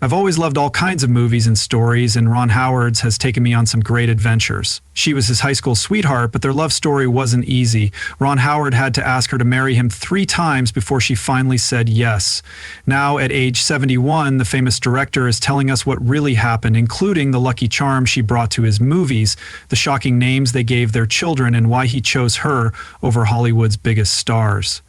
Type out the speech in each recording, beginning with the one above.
I've always loved all kinds of movies and stories, and Ron Howard's has taken me on some great adventures. She was his high school sweetheart, but their love story wasn't easy. Ron Howard had to ask her to marry him 3 times before she finally said yes. Now, at age 71, the famous director is telling us what really happened, including the lucky charm she brought to his movies, the shocking names they gave their children, and why he chose her over Hollywood's biggest stars.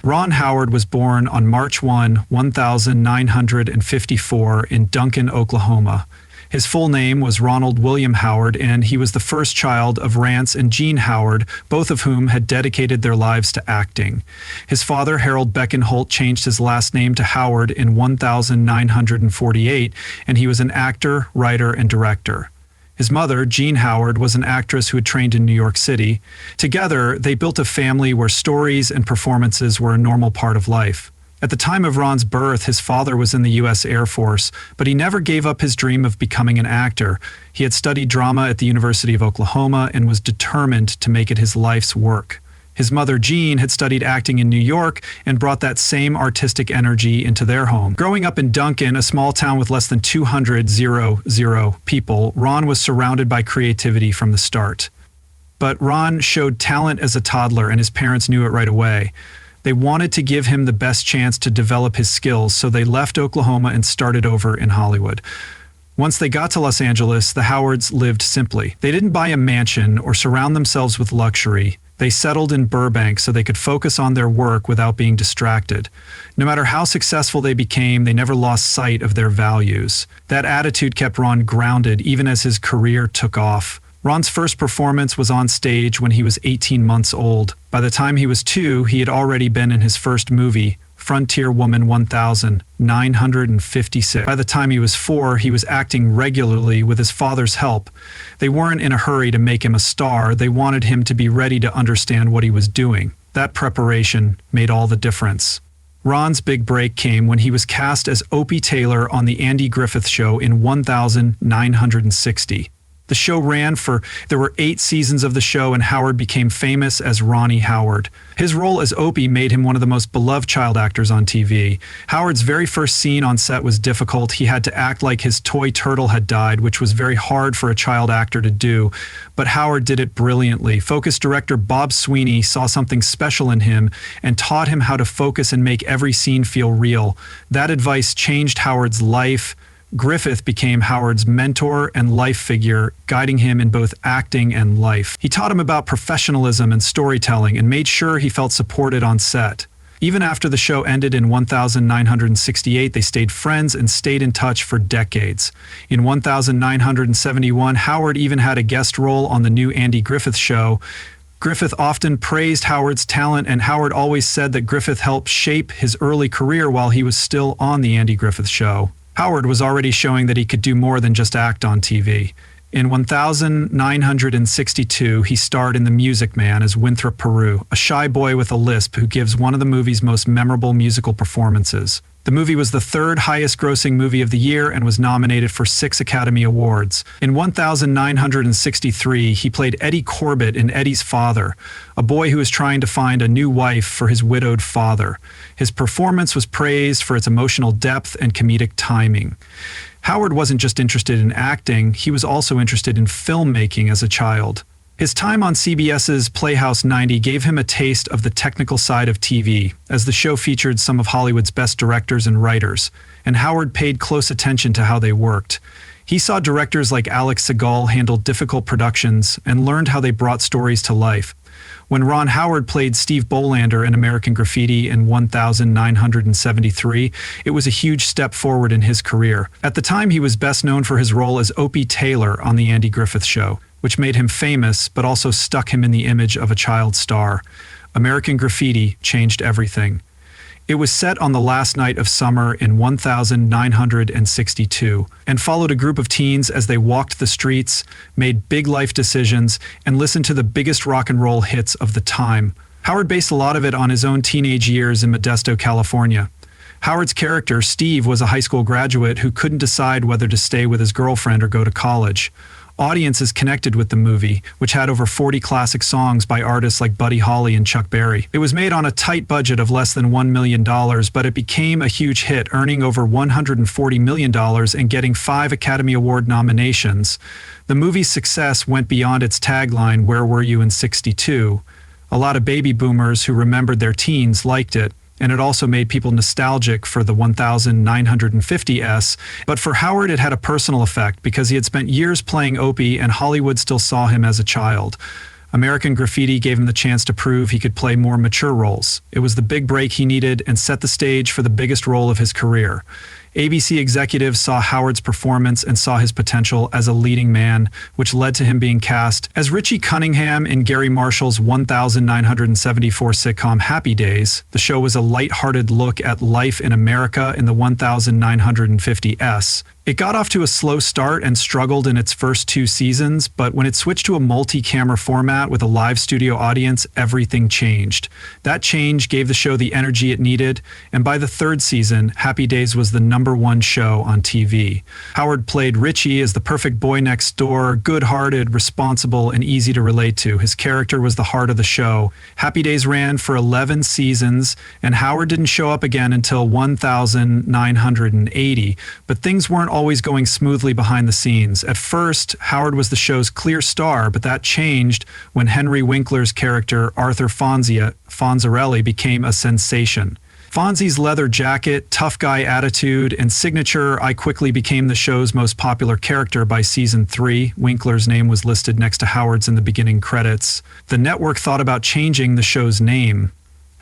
Ron Howard was born on March 1, 1954 in Duncan, Oklahoma. His full name was Ronald William Howard, and he was the first child of Rance and Jean Howard, both of whom had dedicated their lives to acting. His father, Harold Beckenholt, changed his last name to Howard in 1948, and he was an actor, writer, and director. His mother, Jean Howard, was an actress who had trained in New York City. Together, they built a family where stories and performances were a normal part of life. At the time of Ron's birth, his father was in the U.S. Air Force, but he never gave up his dream of becoming an actor. He had studied drama at the University of Oklahoma and was determined to make it his life's work. His mother, Jean, had studied acting in New York and brought that same artistic energy into their home. Growing up in Duncan, a small town with less than 200 people, Ron was surrounded by creativity from the start. But Ron showed talent as a toddler, and his parents knew it right away. They wanted to give him the best chance to develop his skills, so they left Oklahoma and started over in Hollywood. Once they got to Los Angeles, the Howards lived simply. They didn't buy a mansion or surround themselves with luxury. They settled in Burbank so they could focus on their work without being distracted. No matter how successful they became, they never lost sight of their values. That attitude kept Ron grounded even as his career took off. Ron's first performance was on stage when he was 18 months old. By the time he was 2, he had already been in his first movie, Frontier Woman 1956. By the time he was 4, he was acting regularly with his father's help. They weren't in a hurry to make him a star. They wanted him to be ready to understand what he was doing. That preparation made all the difference. Ron's big break came when he was cast as Opie Taylor on The Andy Griffith Show in 1960. The show there were 8 seasons of the show, and Howard became famous as Ronnie Howard. His role as Opie made him one of the most beloved child actors on TV. Howard's very first scene on set was difficult. He had to act like his toy turtle had died, which was very hard for a child actor to do. But Howard did it brilliantly. Focus director Bob Sweeney saw something special in him and taught him how to focus and make every scene feel real. That advice changed Howard's life. Griffith became Howard's mentor and life figure, guiding him in both acting and life. He taught him about professionalism and storytelling and made sure he felt supported on set. Even after the show ended in 1968, they stayed friends and stayed in touch for decades. In 1971, Howard even had a guest role on the new Andy Griffith Show. Griffith often praised Howard's talent, and Howard always said that Griffith helped shape his early career while he was still on the Andy Griffith Show. Howard was already showing that he could do more than just act on TV. In 1962, he starred in The Music Man as Winthrop Peru, a shy boy with a lisp who gives one of the movie's most memorable musical performances. The movie was the 3rd highest-grossing movie of the year and was nominated for 6 Academy Awards. In 1963, he played Eddie Corbett in Eddie's Father, a boy who was trying to find a new wife for his widowed father. His performance was praised for its emotional depth and comedic timing. Howard wasn't just interested in acting, he was also interested in filmmaking as a child. His time on CBS's Playhouse 90 gave him a taste of the technical side of TV, as the show featured some of Hollywood's best directors and writers, and Howard paid close attention to how they worked. He saw directors like Alex Segal handle difficult productions and learned how they brought stories to life. When Ron Howard played Steve Bolander in American Graffiti in 1973, it was a huge step forward in his career. At the time, he was best known for his role as Opie Taylor on The Andy Griffith Show, which made him famous but also stuck him in the image of a child star. American Graffiti changed everything. It was set on the last night of summer in 1962 and followed a group of teens as they walked the streets, made big life decisions, and listened to the biggest rock and roll hits of the time. Howard based a lot of it on his own teenage years in Modesto, California. Howard's character, Steve, was a high school graduate who couldn't decide whether to stay with his girlfriend or go to college. Audiences connected with the movie, which had over 40 classic songs by artists like Buddy Holly and Chuck Berry. It was made on a tight budget of less than $1 million, but it became a huge hit, earning over $140 million and getting 5 Academy Award nominations. The movie's success went beyond its tagline, "Where were you in '62?" A lot of baby boomers who remembered their teens liked it, and it also made people nostalgic for the 1950s. But for Howard, it had a personal effect because he had spent years playing Opie and Hollywood still saw him as a child. American Graffiti gave him the chance to prove he could play more mature roles. It was the big break he needed and set the stage for the biggest role of his career. ABC executives saw Howard's performance and saw his potential as a leading man, which led to him being cast as Richie Cunningham in Gary Marshall's 1974 sitcom Happy Days. The show was a light-hearted look at life in America in the 1950s. It got off to a slow start and struggled in its first 2 seasons, but when it switched to a multi-camera format with a live studio audience, everything changed. That change gave the show the energy it needed, and by the 3rd season, Happy Days was the #1 show on TV. Howard played Richie as the perfect boy next door, good-hearted, responsible, and easy to relate to. His character was the heart of the show. Happy Days ran for 11 seasons, and Howard didn't show up again until 1980, but things weren't always going smoothly behind the scenes. At first, Howard was the show's clear star, but that changed when Henry Winkler's character, Arthur Fonzarelli, became a sensation. Fonzie's leather jacket, tough guy attitude, and signature "I quickly became the show's most popular character" by season 3. Winkler's name was listed next to Howard's in the beginning credits. The network thought about changing the show's name.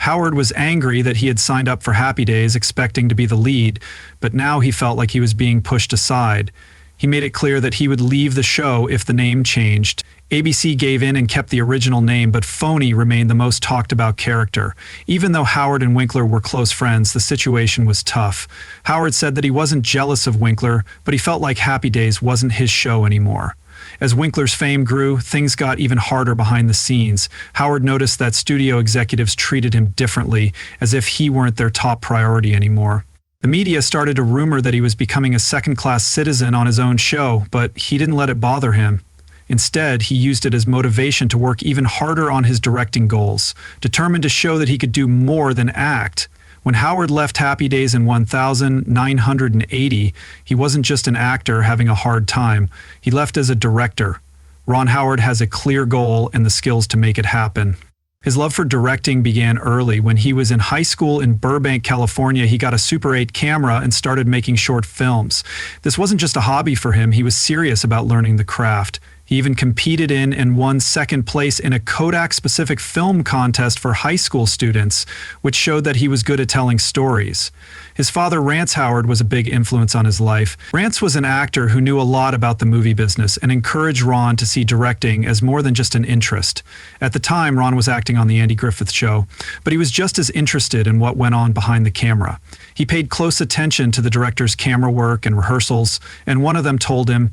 Howard was angry that he had signed up for Happy Days expecting to be the lead, but now he felt like he was being pushed aside. He made it clear that he would leave the show if the name changed. ABC gave in and kept the original name, but Phony remained the most talked about character. Even though Howard and Winkler were close friends, the situation was tough. Howard said that he wasn't jealous of Winkler, but he felt like Happy Days wasn't his show anymore. As Winkler's fame grew, things got even harder behind the scenes. Howard noticed that studio executives treated him differently, as if he weren't their top priority anymore. The media started to rumor that he was becoming a second-class citizen on his own show, but he didn't let it bother him. Instead, he used it as motivation to work even harder on his directing goals, determined to show that he could do more than act. When Howard left Happy Days in 1980, he wasn't just an actor having a hard time. He left as a director. Ron Howard has a clear goal and the skills to make it happen. His love for directing began early. When he was in high school in Burbank, California, he got a Super 8 camera and started making short films. This wasn't just a hobby for him, he was serious about learning the craft. He even competed in and won 2nd place in a Kodak-specific film contest for high school students, which showed that he was good at telling stories. His father, Rance Howard, was a big influence on his life. Rance was an actor who knew a lot about the movie business and encouraged Ron to see directing as more than just an interest. At the time, Ron was acting on The Andy Griffith Show, but he was just as interested in what went on behind the camera. He paid close attention to the director's camera work and rehearsals, and one of them told him,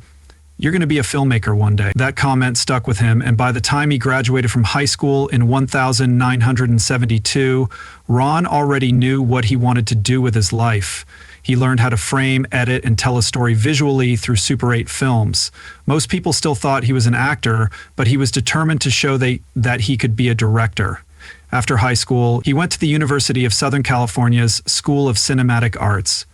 "You're going to be a filmmaker one day." That comment stuck with him, and by the time he graduated from high school in 1972, Ron already knew what he wanted to do with his life. He learned how to frame, edit, and tell a story visually through Super 8 films. Most people still thought he was an actor, but he was determined to show that he could be a director. After high school, he went to the University of Southern California's School of Cinematic Arts.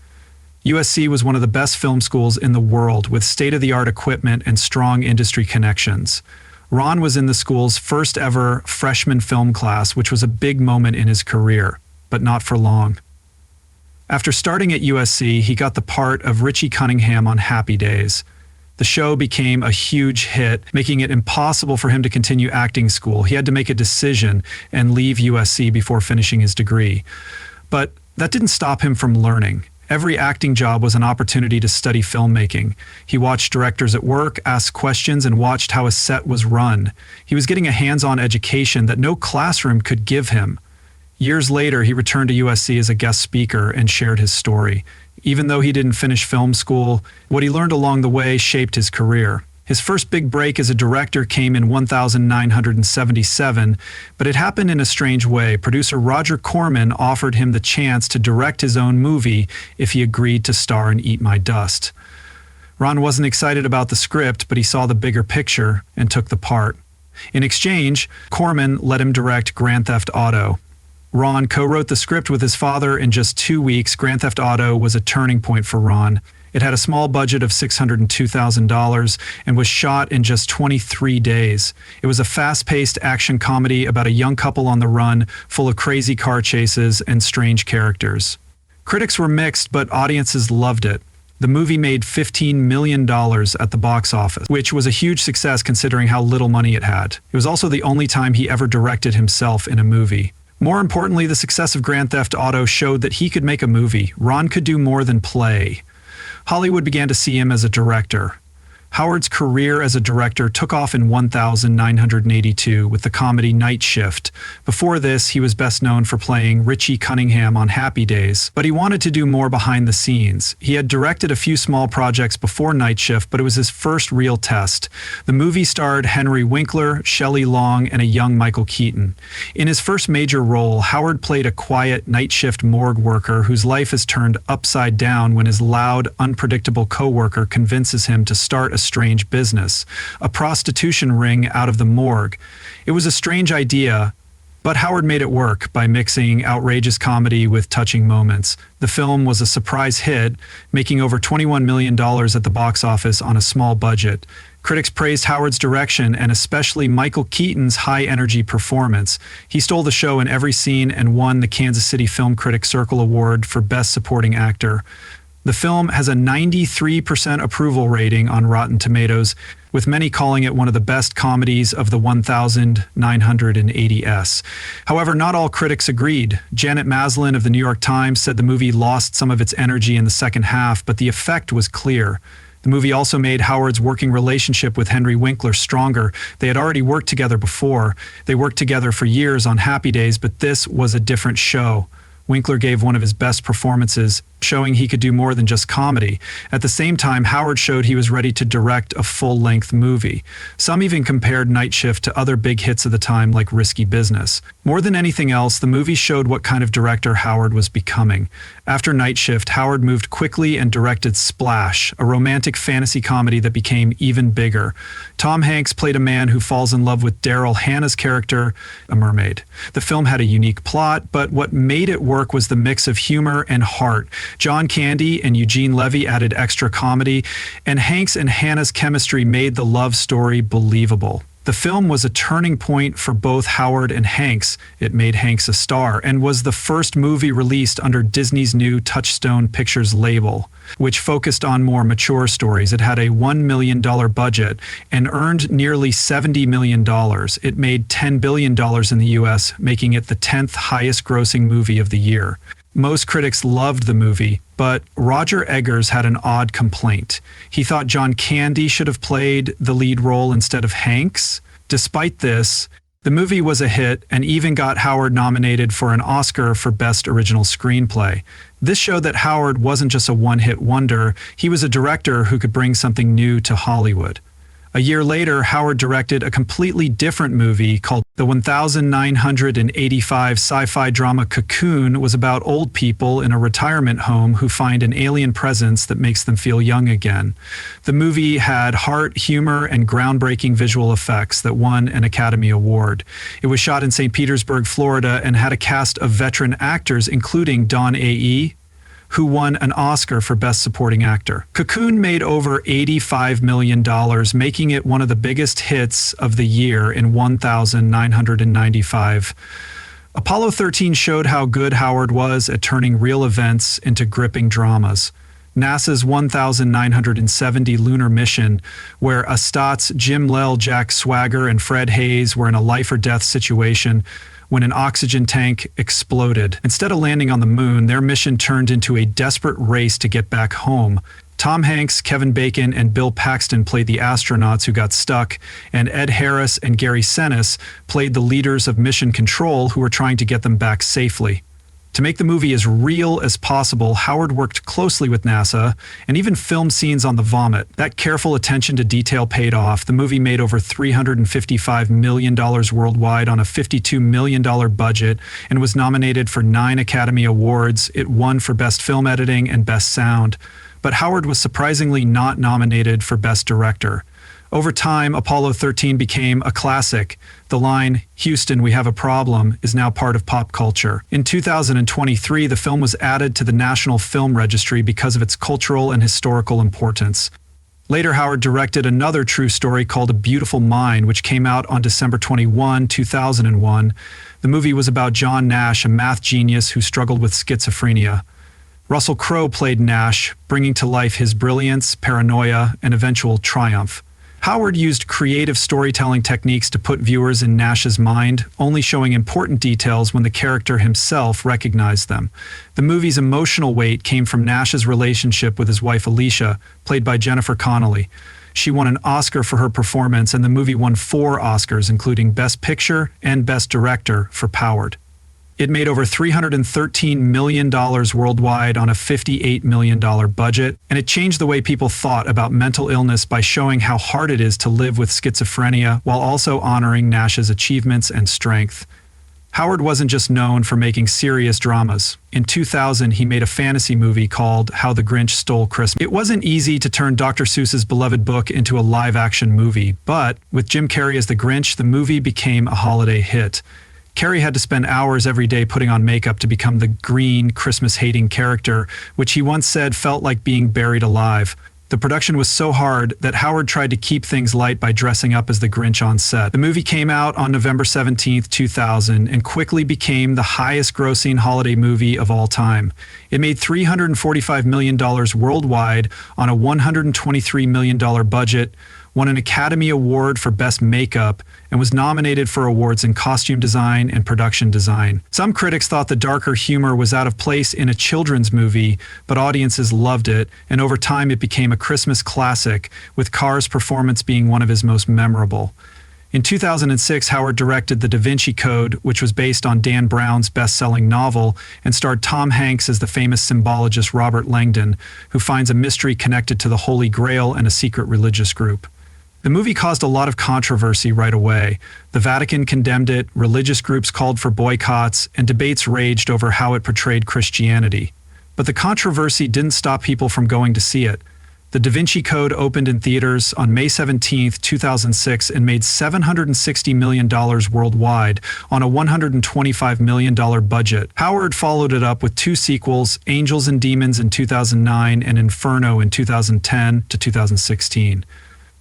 USC was one of the best film schools in the world, with state-of-the-art equipment and strong industry connections. Ron was in the school's first ever freshman film class, which was a big moment in his career, but not for long. After starting at USC, he got the part of Richie Cunningham on Happy Days. The show became a huge hit, making it impossible for him to continue acting school. He had to make a decision and leave USC before finishing his degree. But that didn't stop him from learning. Every acting job was an opportunity to study filmmaking. He watched directors at work, asked questions, and watched how a set was run. He was getting a hands-on education that no classroom could give him. Years later, he returned to USC as a guest speaker and shared his story. Even though he didn't finish film school, what he learned along the way shaped his career. His first big break as a director came in 1977, but it happened in a strange way. Producer Roger Corman offered him the chance to direct his own movie if he agreed to star in Eat My Dust. Ron wasn't excited about the script, but he saw the bigger picture and took the part. In exchange, Corman let him direct Grand Theft Auto. Ron co-wrote the script with his father. In just 2 weeks, Grand Theft Auto was a turning point for Ron. It had a small budget of $602,000 and was shot in just 23 days. It was a fast-paced action comedy about a young couple on the run, full of crazy car chases and strange characters. Critics were mixed, but audiences loved it. The movie made $15 million at the box office, which was a huge success considering how little money it had. It was also the only time he ever directed himself in a movie. More importantly, the success of Grand Theft Auto showed that he could make a movie. Ron could do more than play. Hollywood began to see him as a director. Howard's career as a director took off in 1982 with the comedy Night Shift. Before this, he was best known for playing Richie Cunningham on Happy Days, but he wanted to do more behind the scenes. He had directed a few small projects before Night Shift, but it was his first real test. The movie starred Henry Winkler, Shelley Long, and a young Michael Keaton. In his first major role, Howard played a quiet night shift morgue worker whose life is turned upside down when his loud, unpredictable co-worker convinces him to start a strange business, a prostitution ring out of the morgue. It was a strange idea, but Howard made it work by mixing outrageous comedy with touching moments. The film was a surprise hit, making over $21 million at the box office on a small budget. Critics praised Howard's direction and especially Michael Keaton's high-energy performance. He stole the show in every scene and won the Kansas City Film Critics Circle Award for Best Supporting Actor. The film has a 93% approval rating on Rotten Tomatoes, with many calling it one of the best comedies of the 1980s. However, not all critics agreed. Janet Maslin of the New York Times said the movie lost some of its energy in the second half, but the effect was clear. The movie also made Howard's working relationship with Henry Winkler stronger. They had already worked together before. They worked together for years on Happy Days, but this was a different show. Winkler gave one of his best performances, showing he could do more than just comedy. At the same time, Howard showed he was ready to direct a full-length movie. Some even compared Night Shift to other big hits of the time like Risky Business. More than anything else, the movie showed what kind of director Howard was becoming. After Night Shift, Howard moved quickly and directed Splash, a romantic fantasy comedy that became even bigger. Tom Hanks played a man who falls in love with Daryl Hannah's character, a mermaid. The film had a unique plot, but what made it work was the mix of humor and heart. John Candy and Eugene Levy added extra comedy, and Hanks and Hannah's chemistry made the love story believable. The film was a turning point for both Howard and Hanks. It made Hanks a star and was the first movie released under Disney's new Touchstone Pictures label, which focused on more mature stories. It had a $1 million budget and earned nearly $70 million. It made $10 billion in the US, making it the 10th highest grossing movie of the year. Most critics loved the movie, but Roger Eggers had an odd complaint. He thought John Candy should have played the lead role instead of Hanks. Despite this, the movie was a hit and even got Howard nominated for an Oscar for Best Original Screenplay. This showed that Howard wasn't just a one-hit wonder, he was a director who could bring something new to Hollywood. A year later, Howard directed a completely different movie called The 1985 sci-fi drama Cocoon. Was about old people in a retirement home who find an alien presence that makes them feel young again. The movie had heart, humor, and groundbreaking visual effects that won an Academy Award. It was shot in St. Petersburg, Florida, and had a cast of veteran actors, including Don A.E., who won an Oscar for Best Supporting Actor. Cocoon made over $85 million, making it one of the biggest hits of the year in 1995. Apollo 13 showed how good Howard was at turning real events into gripping dramas. NASA's 1970 lunar mission, where Astat's Jim Lell, Jack Swagger, and Fred Hayes were in a life-or-death situation when an oxygen tank exploded. Instead of landing on the moon, their mission turned into a desperate race to get back home. Tom Hanks, Kevin Bacon, and Bill Paxton played the astronauts who got stuck, and Ed Harris and Gary Sinise played the leaders of Mission Control who were trying to get them back safely. To make the movie as real as possible, Howard worked closely with NASA and even filmed scenes on the Vomit. That careful attention to detail paid off. The movie made over $355 million worldwide on a $52 million budget and was nominated for 9 Academy Awards. It won for Best Film Editing and Best Sound. but Howard was surprisingly not nominated for Best Director. Over time, Apollo 13 became a classic. The line, "Houston, we have a problem," is now part of pop culture. In 2023, the film was added to the National Film Registry because of its cultural and historical importance. Later, Howard directed another true story called A Beautiful Mind, which came out on December 21, 2001. The movie was about John Nash, a math genius who struggled with schizophrenia. Russell Crowe played Nash, bringing to life his brilliance, paranoia, and eventual triumph. Howard used creative storytelling techniques to put viewers in Nash's mind, only showing important details when the character himself recognized them. The movie's emotional weight came from Nash's relationship with his wife Alicia, played by Jennifer Connelly. She won an Oscar for her performance, and the movie won 4 Oscars, including Best Picture and Best Director for Howard. It made over $313 million worldwide on a $58 million budget, and it changed the way people thought about mental illness by showing how hard it is to live with schizophrenia while also honoring Nash's achievements and strength. Howard wasn't just known for making serious dramas. In 2000, he made a fantasy movie called How the Grinch Stole Christmas. It wasn't easy to turn Dr. Seuss's beloved book into a live-action movie, but with Jim Carrey as the Grinch, the movie became a holiday hit. Carrey had to spend hours every day putting on makeup to become the green, Christmas-hating character, which he once said felt like being buried alive. The production was so hard that Howard tried to keep things light by dressing up as the Grinch on set. The movie came out on November 17, 2000, and quickly became the highest-grossing holiday movie of all time. It made $345 million worldwide on a $123 million budget, won an Academy Award for Best Makeup, and was nominated for awards in costume design and production design. Some critics thought the darker humor was out of place in a children's movie, but audiences loved it, and over time it became a Christmas classic, with Carr's performance being one of his most memorable. In 2006, Howard directed The Da Vinci Code, which was based on Dan Brown's best-selling novel, and starred Tom Hanks as the famous symbologist Robert Langdon, who finds a mystery connected to the Holy Grail and a secret religious group. The movie caused a lot of controversy right away. The Vatican condemned it, religious groups called for boycotts, and debates raged over how it portrayed Christianity. But the controversy didn't stop people from going to see it. The Da Vinci Code opened in theaters on May 17, 2006, and made $760 million worldwide on a $125 million budget. Howard followed it up with 2 sequels, Angels and Demons in 2009 and Inferno in 2010 to 2016.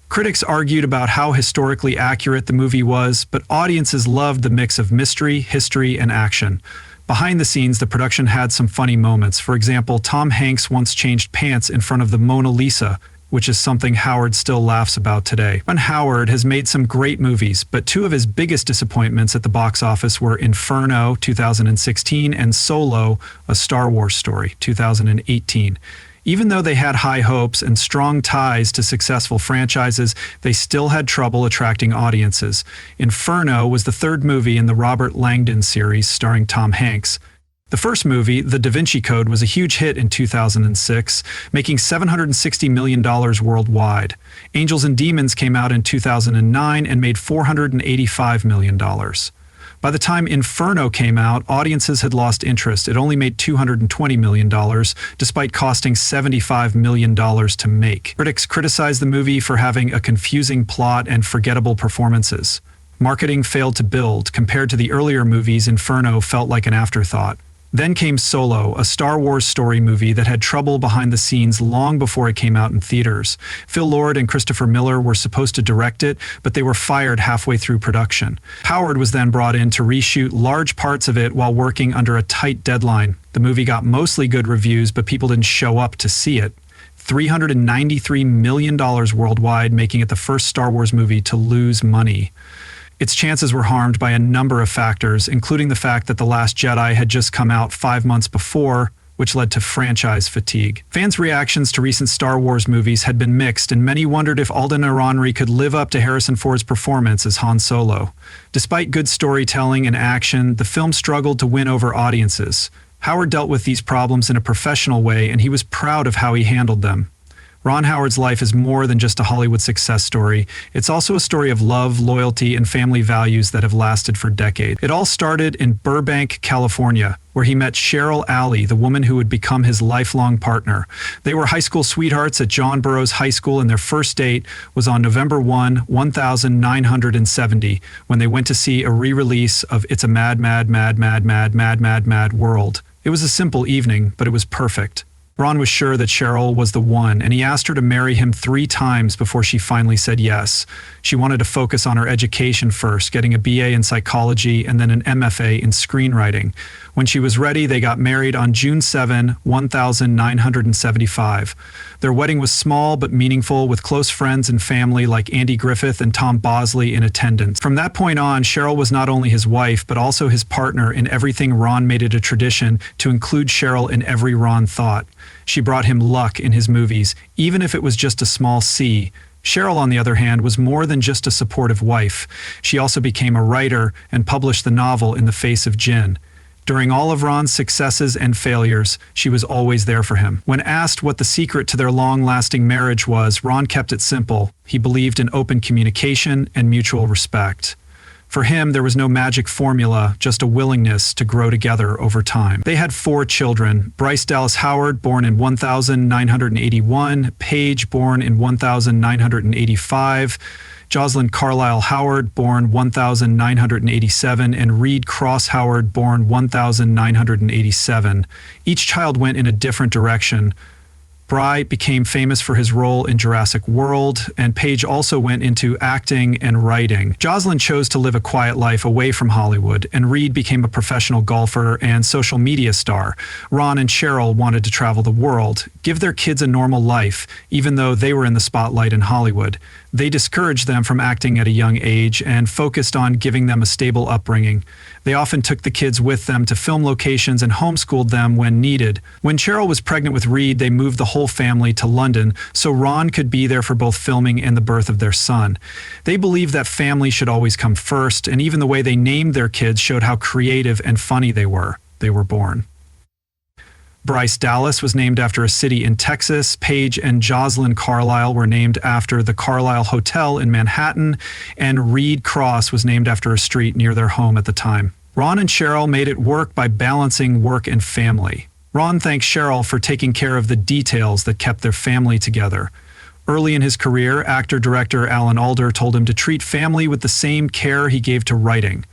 Critics argued about how historically accurate the movie was, but audiences loved the mix of mystery, history, and action. Behind the scenes, the production had some funny moments. For example, Tom Hanks once changed pants in front of the Mona Lisa, which is something Howard still laughs about today. Ron Howard has made some great movies, but 2 of his biggest disappointments at the box office were Inferno, 2016, and Solo, A Star Wars Story, 2018. Even though they had high hopes and strong ties to successful franchises, they still had trouble attracting audiences. Inferno was the 3rd movie in the Robert Langdon series starring Tom Hanks. The first movie, The Da Vinci Code, was a huge hit in 2006, making $760 million worldwide. Angels and Demons came out in 2009 and made $485 million. By the time Inferno came out, audiences had lost interest. It only made $220 million, despite costing $75 million to make. Critics criticized the movie for having a confusing plot and forgettable performances. Marketing failed to build. Compared to the earlier movies, Inferno felt like an afterthought. Then came Solo, a Star Wars story movie that had trouble behind the scenes long before it came out in theaters. Phil Lord and Christopher Miller were supposed to direct it, but they were fired halfway through production. Howard was then brought in to reshoot large parts of it while working under a tight deadline. The movie got mostly good reviews, but people didn't show up to see it. $393 million worldwide, making it the first Star Wars movie to lose money. Its chances were harmed by a number of factors, including the fact that The Last Jedi had just come out 5 months before, which led to franchise fatigue. Fans' reactions to recent Star Wars movies had been mixed, and many wondered if Alden Ehrenreich could live up to Harrison Ford's performance as Han Solo. Despite good storytelling and action, the film struggled to win over audiences. Howard dealt with these problems in a professional way, and he was proud of how he handled them. Ron Howard's life is more than just a Hollywood success story. It's also a story of love, loyalty, and family values that have lasted for decades. It all started in Burbank, California, where he met Cheryl Alley, the woman who would become his lifelong partner. They were high school sweethearts at John Burroughs High School, and their first date was on November 1, 1970, when they went to see a re-release of It's a Mad, Mad, Mad, Mad, Mad, Mad, Mad, Mad World. It was a simple evening, but it was perfect. Ron was sure that Cheryl was the one, and he asked her to marry him 3 times before she finally said yes. She wanted to focus on her education first, getting a BA in psychology and then an MFA in screenwriting. When she was ready, they got married on June 7, 1975. Their wedding was small but meaningful, with close friends and family like Andy Griffith and Tom Bosley in attendance. From that point on, Cheryl was not only his wife, but also his partner in everything. Ron made it a tradition to include Cheryl in every Ron thought. She brought him luck in his movies, even if it was just a small C. Cheryl, on the other hand, was more than just a supportive wife. She also became a writer and published the novel In the Face of Gin. During all of Ron's successes and failures, she was always there for him. When asked what the secret to their long-lasting marriage was, Ron kept it simple. He believed in open communication and mutual respect. For him, there was no magic formula, just a willingness to grow together over time. They had 4 children: Bryce Dallas Howard, born in 1981, Paige, born in 1985, Jocelyn Carlisle Howard, born 1987, and Reed Cross Howard, born 1987. Each child went in a different direction. Bry became famous for his role in Jurassic World, and Paige also went into acting and writing. Jocelyn chose to live a quiet life away from Hollywood, and Reed became a professional golfer and social media star. Ron and Cheryl wanted to travel the world, give their kids a normal life, even though they were in the spotlight in Hollywood. They discouraged them from acting at a young age and focused on giving them a stable upbringing. They often took the kids with them to film locations and homeschooled them when needed. When Cheryl was pregnant with Reed, they moved the whole family to London so Ron could be there for both filming and the birth of their son. They believed that family should always come first, and even the way they named their kids showed how creative and funny they were. They were born. Bryce Dallas was named after a city in Texas. Paige and Jocelyn Carlisle were named after the Carlisle Hotel in Manhattan, and Reed Cross was named after a street near their home at the time. Ron and Cheryl made it work by balancing work and family. Ron thanks Cheryl for taking care of the details that kept their family together. Early in his career, actor-director Alan Alda told him to treat family with the same care he gave to writing.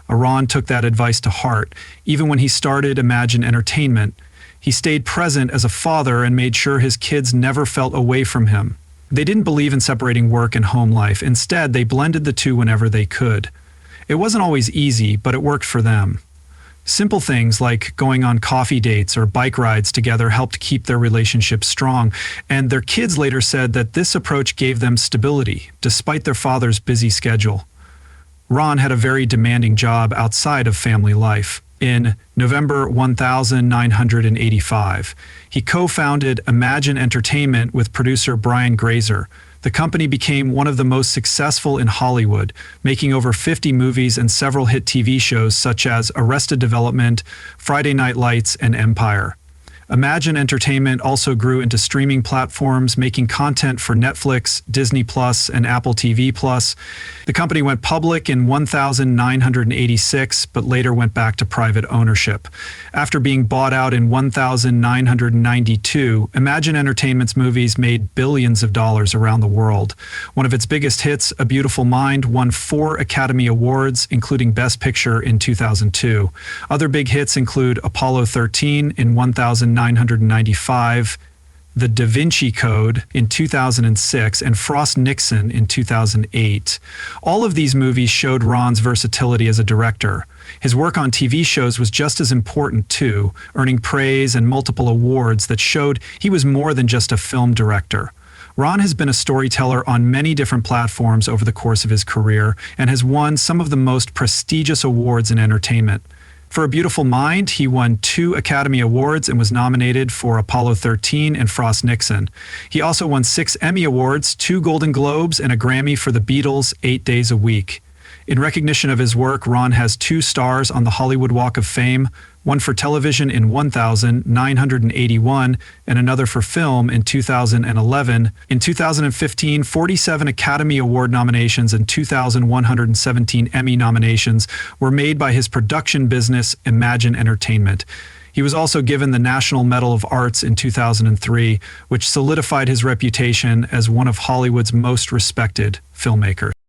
Ron took that advice to heart. Even when he started Imagine Entertainment, he stayed present as a father and made sure his kids never felt away from him. They didn't believe in separating work and home life. Instead, they blended the two whenever they could. It wasn't always easy, but it worked for them. Simple things like going on coffee dates or bike rides together helped keep their relationship strong, and their kids later said that this approach gave them stability, despite their father's busy schedule. Ron had a very demanding job outside of family life. In November 1985, he co-founded Imagine Entertainment with producer Brian Grazer. The company became one of the most successful in Hollywood, making over 50 movies and several hit TV shows such as Arrested Development, Friday Night Lights, and Empire. Imagine Entertainment also grew into streaming platforms, making content for Netflix, Disney Plus, and Apple TV Plus. The company went public in 1986, but later went back to private ownership. After being bought out in 1992, Imagine Entertainment's movies made billions of dollars around the world. One of its biggest hits, A Beautiful Mind, won 4 Academy Awards, including Best Picture in 2002. Other big hits include Apollo 13 in 1995, The Da Vinci Code in 2006, and Frost Nixon in 2008. All of these movies showed Ron's versatility as a director. His work on TV shows was just as important too, earning praise and multiple awards that showed he was more than just a film director. Ron has been a storyteller on many different platforms over the course of his career and has won some of the most prestigious awards in entertainment. For A Beautiful Mind, he won 2 Academy Awards and was nominated for Apollo 13 and Frost Nixon. He also won 6 Emmy Awards, 2 Golden Globes, and a Grammy for the Beatles' 8 Days a Week. In recognition of his work, Ron has 2 stars on the Hollywood Walk of Fame, one for television in 1981, and another for film in 2011. In 2015, 47 Academy Award nominations and 2,117 Emmy nominations were made by his production business, Imagine Entertainment. He was also given the National Medal of Arts in 2003, which solidified his reputation as one of Hollywood's most respected filmmakers.